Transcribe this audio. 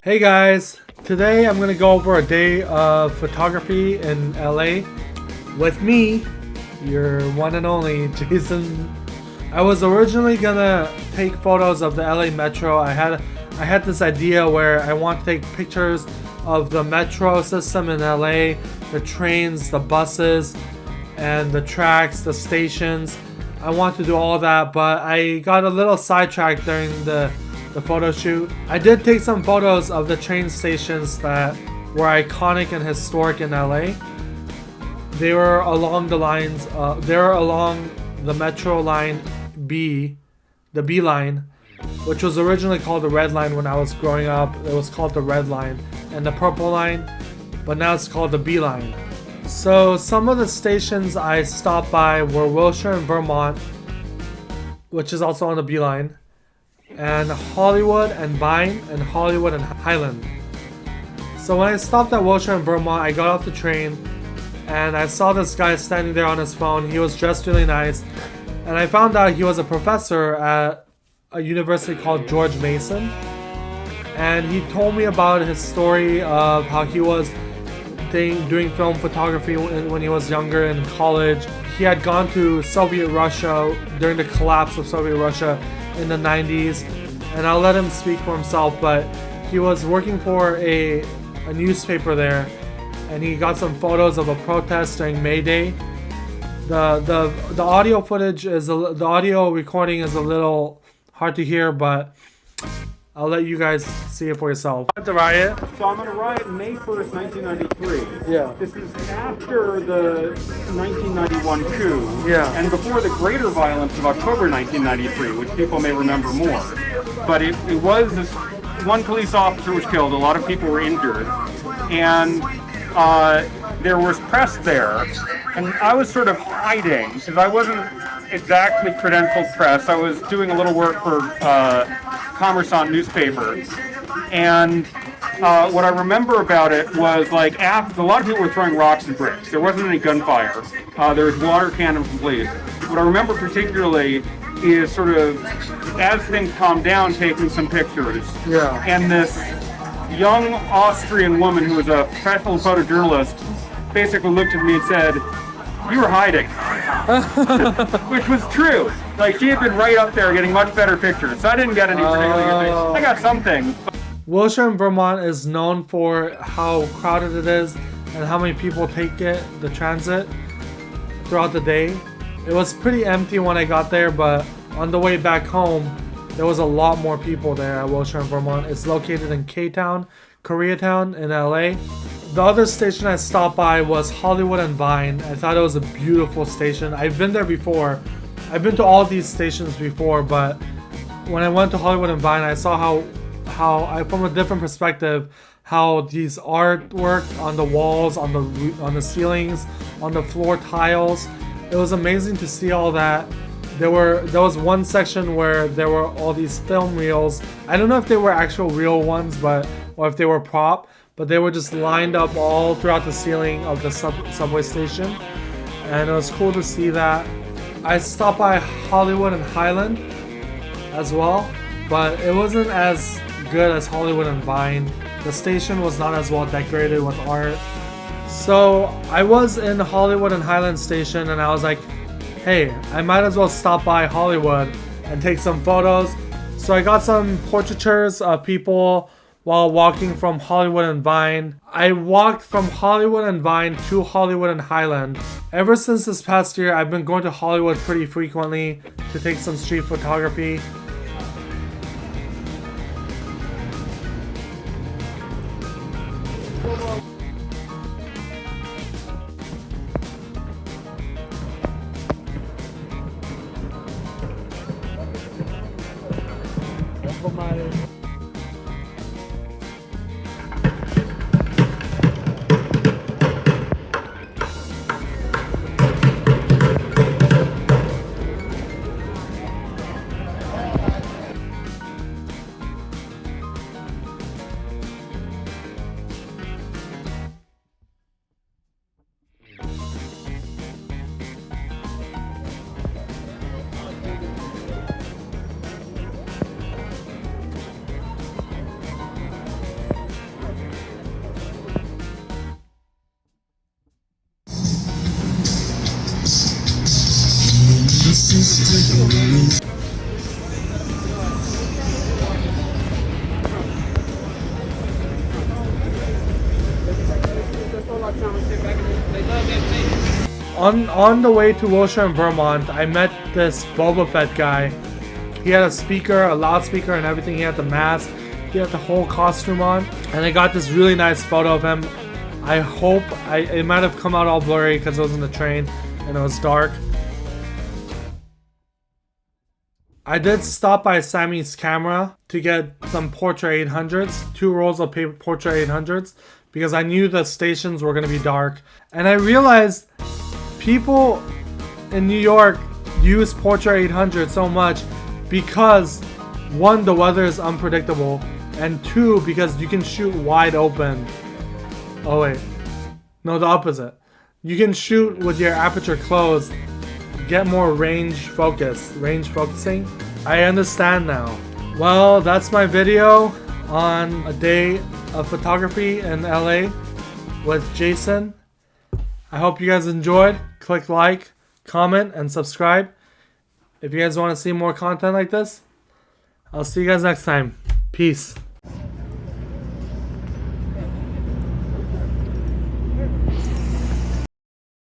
Hey guys, today I'm gonna go over a day of photography in LA with me, your one and only Jason. I was originally gonna take photos of the LA Metro. I had this idea where I want to take pictures of the metro system in LA, the trains, the buses, and the tracks, the stations. I want to do all that, but I got a little sidetracked during the photo shoot. I did take some photos of the train stations that were iconic and historic in LA. They were along the lines, they were along the Metro Line B, the B line, which was originally called the Red Line when I was growing up. It was called the Red Line, and the Purple Line, but now it's called the B line. So some of the stations I stopped by were Wilshire and Vermont, which is also on the B line, and Hollywood and Vine, and Hollywood and Highland. So when I stopped at Wilshire and Vermont, I got off the train and I saw this guy standing there on his phone. He was dressed really nice, and I found out he was a professor at a university called George Mason. And he told me about his story of how he was doing film photography when he was younger in college. He had gone to Soviet Russia during the collapse of Soviet Russia in the 90s, and I'll let him speak for himself, but he was working for a newspaper there, and he got some photos of a protest during May Day. The audio footage the audio recording is a little hard to hear, but I'll let you guys see it for yourself. The riot. So I'm on a riot May 1st, 1993. Yeah. This is after the 1991 coup. Yeah. And before the greater violence of October 1993, which people may remember more. But it was this, one police officer was killed, a lot of people were injured, and there was press there, and I was sort of hiding because I wasn't exactly credentialed press. I was doing a little work for Commerçant newspaper, and what I remember about it was like after a lot of people were throwing rocks and bricks. There wasn't any gunfire. There was water cannon from police. What I remember particularly is sort of as things calmed down, taking some pictures. Yeah. And this young Austrian woman who was a professional photojournalist basically looked at me and said, "You were hiding," which was true. Like, she had been right up there getting much better pictures. So I didn't get any particularly good things. I got some things. Wilshire and Vermont is known for how crowded it is and how many people take the transit throughout the day. It was pretty empty when I got there, but on the way back home, there was a lot more people there at Wilshire and Vermont. It's located in K-Town, Koreatown in LA. The other station I stopped by was Hollywood and Vine. I thought it was a beautiful station. I've been there before. I've been to all these stations before, but when I went to Hollywood and Vine, I saw how from a different perspective, how these artwork on the walls, on the ceilings, on the floor tiles. It was amazing to see all that. There was one section where there were all these film reels. I don't know if they were actual real ones, or if they were prop, but they were just lined up all throughout the ceiling of the subway station, and it was cool to see that. I stopped by Hollywood and Highland as well, but it wasn't as good as Hollywood and Vine. The station was not as well decorated with art. So I was in Hollywood and Highland station, and I was like, hey, I might as well stop by Hollywood and take some photos. So I got some portraitures of people while walking from Hollywood and Vine. I walked from Hollywood and Vine to Hollywood and Highland. Ever since this past year, I've been going to Hollywood pretty frequently to take some street photography. On the way to Wilshire in Vermont, I met this Boba Fett guy. He had a speaker, a loudspeaker and everything. He had the mask. He had the whole costume on. And I got this really nice photo of him. I hope, it might have come out all blurry because it was in the train and it was dark. I did stop by Sammy's Camera to get some Portra 800s, 2 rolls of paper Portra 800s, because I knew the stations were going to be dark. And I realized people in New York use Portra 800 so much because 1, the weather is unpredictable, and 2, because you can shoot wide open. Oh wait, no, the opposite. You can shoot with your aperture closed, get more range focusing. I understand now. Well, that's my video on a day of photography in LA with Jason. I hope you guys enjoyed. Click like, comment, and subscribe if you guys want to see more content like this. I'll see you guys next time. Peace.